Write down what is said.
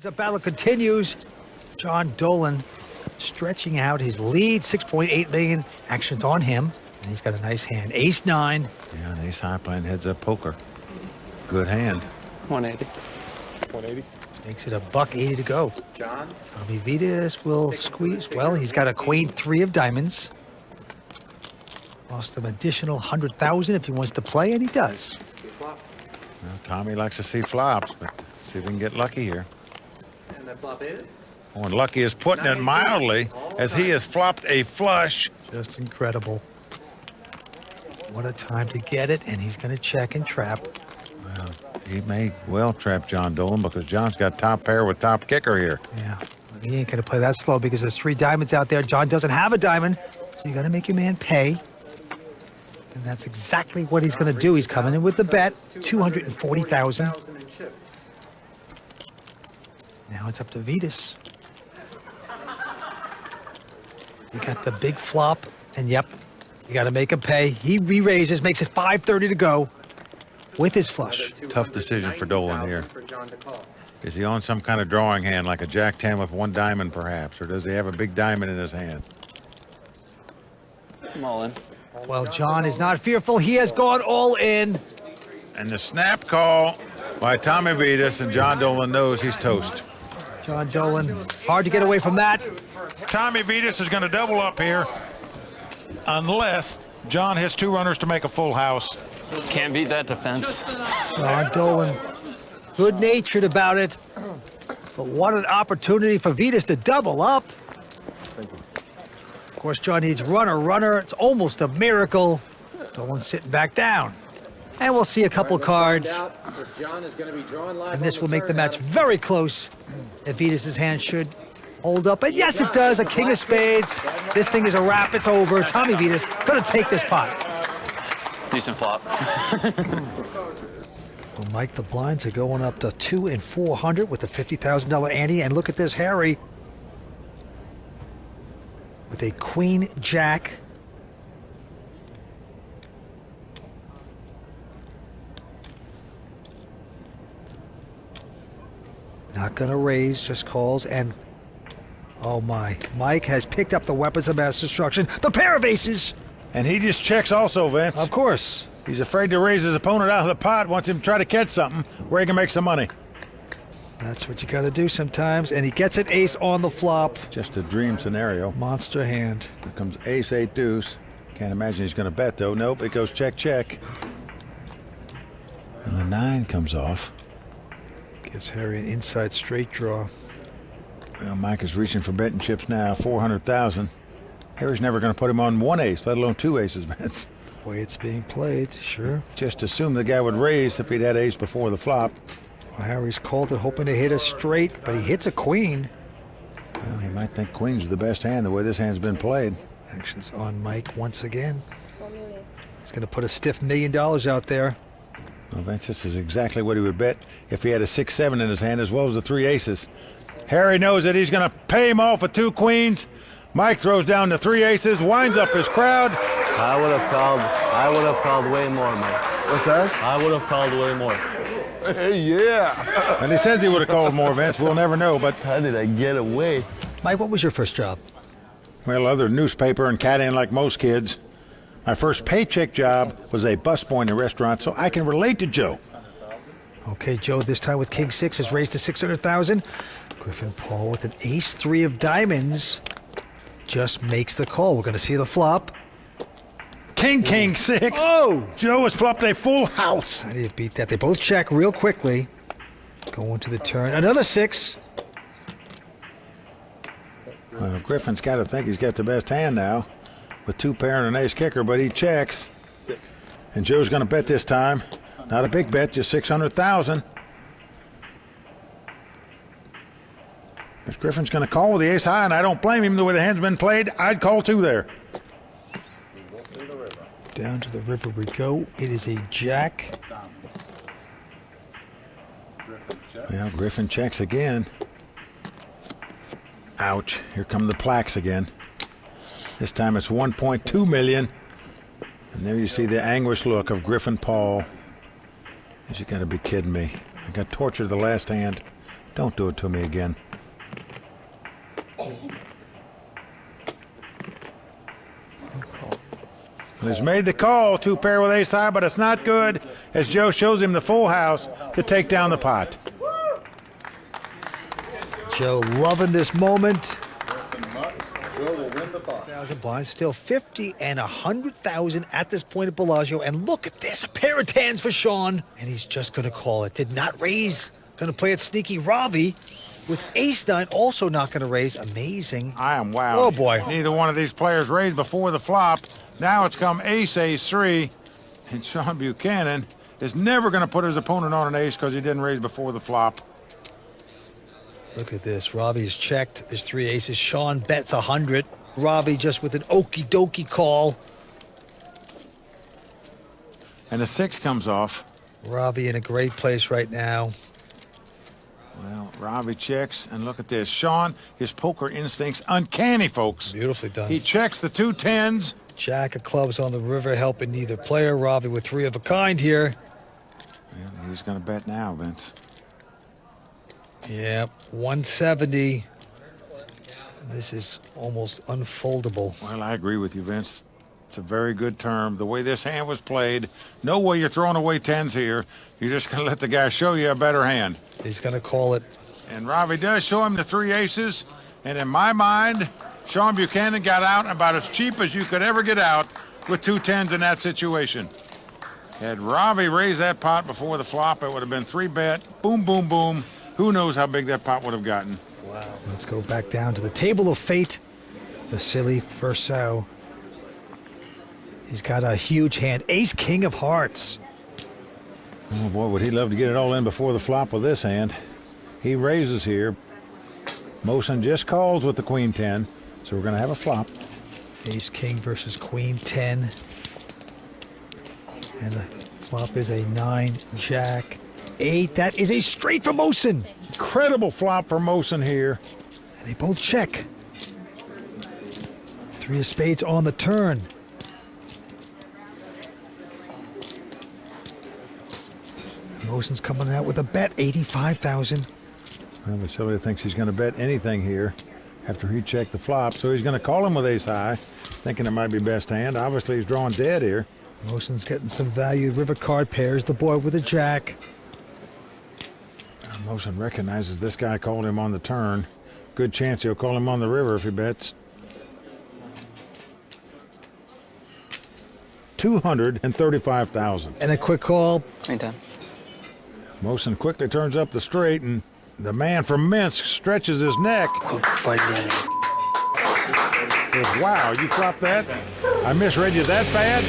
The battle continues. John Dolan stretching out his lead, 6.8 million. Action's on him, and he's got a nice hand. Ace 9. Yeah, an ace high playing heads up poker. Good hand. 180. 180. Makes it $180 to go. John. Tommy Vitus will squeeze. Well, he's got a queen 3 of diamonds. Lost an additional 100,000 if he wants to play, and he does. Well, Tommy likes to see flops, but see if we can get lucky here. And that flop is? Oh, and lucky is putting it mildly, as he has flopped a flush. Just incredible. What a time to get it, and he's going to check and trap. Well, he may well trap John Dolan because John's got top pair with top kicker here. Yeah, he ain't going to play that slow because there's 3 diamonds out there. John doesn't have a diamond, so you got to make your man pay. And that's exactly what he's going to do. He's coming in with the bet, 240,000. Now it's up to Vitus. You got the big flop, and yep, you got to make him pay. He re-raises, makes it 530 to go with his flush. Tough decision for Dolan here. Is he on some kind of drawing hand, like a Jack-10 with 1 diamond perhaps, or does he have a big diamond in his hand? I'm all in. Well, John is not fearful. He has gone all in. And the snap call by Tommy Vitus, and John Dolan knows he's toast. John Dolan, hard to get away from that. Tommy Vitus is going to double up here unless John hits 2 runners to make a full house. Can't beat that defense. John Dolan, good-natured about it. But what an opportunity for Vitus to double up. Of course, John needs runner. It's almost a miracle. Dolan's sitting back down. And we'll see a couple cards. And this will make the match very close. If Vitus's hand should hold up. And yes, it does. A king of spades. This thing is a wrap. It's over. Tommy Vitus going to take this pot. Decent flop. Well, Mike, the blinds are going up to 2 and 400 with a $50,000 ante. And look at this, Harry. With a queen jack. Not gonna raise, just calls, and oh my, Mike has picked up the weapons of mass destruction, the pair of aces. And he just checks also, Vince. Of course. He's afraid to raise his opponent out of the pot, wants him to try to catch something where he can make some money. That's what you gotta do sometimes, and he gets an ace on the flop. Just a dream scenario. Monster hand. Here comes ace, 8, deuce. Can't imagine he's gonna bet though. Nope, it goes check, check. And the 9 comes off. Gives Harry an inside straight draw. Well, Mike is reaching for betting chips now, 400,000. Harry's never gonna put him on 1 ace, let alone 2 aces, Vince. The way it's being played, sure. Just assume the guy would raise if he'd had ace before the flop. Well, Harry's called it, hoping to hit a straight, but he hits a queen. Well, he might think queens are the best hand the way this hand's been played. Action's on Mike once again. He's going to put a stiff $1 million out there. Well, Vince, this is exactly what he would bet if he had a 6-7 in his hand as well as the 3 aces. Harry knows that he's going to pay him off with 2 queens. Mike throws down the 3 aces, winds up his crowd. I would have called way more, man. What's that? I would have called way more. Hey, yeah. And he says he would have called more, Vince. We'll never know, but... How did I get away? Mike, what was your first job? Well, other newspaper and caddying like most kids. My first paycheck job was a busboy in a restaurant, so I can relate to Joe. Okay, Joe, this time with King 6 has raised to 600,000. Griffin Paul with an ace 3 of diamonds just makes the call. We're going to see the flop. King 6. Oh! Joe has flopped a full house. How do you beat that? They both check real quickly. Going to the turn. Another 6. Well, Griffin's got to think he's got the best hand now with 2 pair and an ace kicker, but he checks. And Joe's going to bet this time. Not a big bet, just 600,000. If Griffin's going to call with the ace high, and I don't blame him the way the hand's been played, I'd call 2 there. Down to the river we go. It is a jack. Well, Griffin checks again. Ouch. Here come the plaques again. This time it's 1.2 million. And there you see the anguished look of Griffin Paul. You got to be kidding me. I got tortured the last hand. Don't do it to me again. He's made the call, 2-pair with ace high, but it's not good as Joe shows him the full house to take down the pot. Joe loving this moment. Joe will win the pot. 1,000 blinds, still 50 and 100,000 at this point at Bellagio. And look at this, a pair of tens for Sean. And he's just going to call it. Did not raise. Going to play it sneaky. Robbie with ace-9 also not going to raise. Amazing. I am wowed. Oh, boy. Neither one of these players raised before the flop. Now it's come ace, ace, 3. And Sean Buchanan is never going to put his opponent on an ace because he didn't raise before the flop. Look at this. Robbie's checked. There's 3 aces. Sean bets 100. Robbie just with an okie dokie call. And the 6 comes off. Robbie in a great place right now. Well, Robbie checks, and look at this. Sean, his poker instincts, uncanny, folks. Beautifully done. He checks the 2 tens. Jack of clubs on the river helping neither player. Robbie with 3 of a kind here. Well, he's going to bet now, Vince. Yep, 170. This is almost unfoldable. Well, I agree with you, Vince. It's a very good term. The way this hand was played, no way you're throwing away tens here. You're just going to let the guy show you a better hand. He's going to call it. And Robbie does show him the 3 aces. And in my mind, Sean Buchanan got out about as cheap as you could ever get out with 2 tens in that situation. Had Robbie raised that pot before the flop, it would have been 3-bet. Boom, boom, boom. Who knows how big that pot would have gotten. Wow. Let's go back down to the table of fate. Vasily Verso. He's got a huge hand. Ace, king of hearts. Oh, boy, would he love to get it all in before the flop with this hand. He raises here. Mosen just calls with the queen 10, so we're going to have a flop. Ace, king versus queen 10. And the flop is a 9, jack, 8. That is a straight for Mosen. Incredible flop for Mosen here. And they both check. 3 of spades on the turn. Mosen's coming out with a bet, 85,000. Well, Vasily thinks he's going to bet anything here after he checked the flop, so he's going to call him with ace high, thinking it might be best hand. Obviously, he's drawing dead here. Mosen's getting some value. River card pairs the board with a jack. Mosen recognizes this guy called him on the turn. Good chance he'll call him on the river if he bets. 235,000. And a quick call. Queen 10. Mosen quickly turns up the straight, and the man from Minsk stretches his neck. Says, wow, you flopped that? I misread you that bad?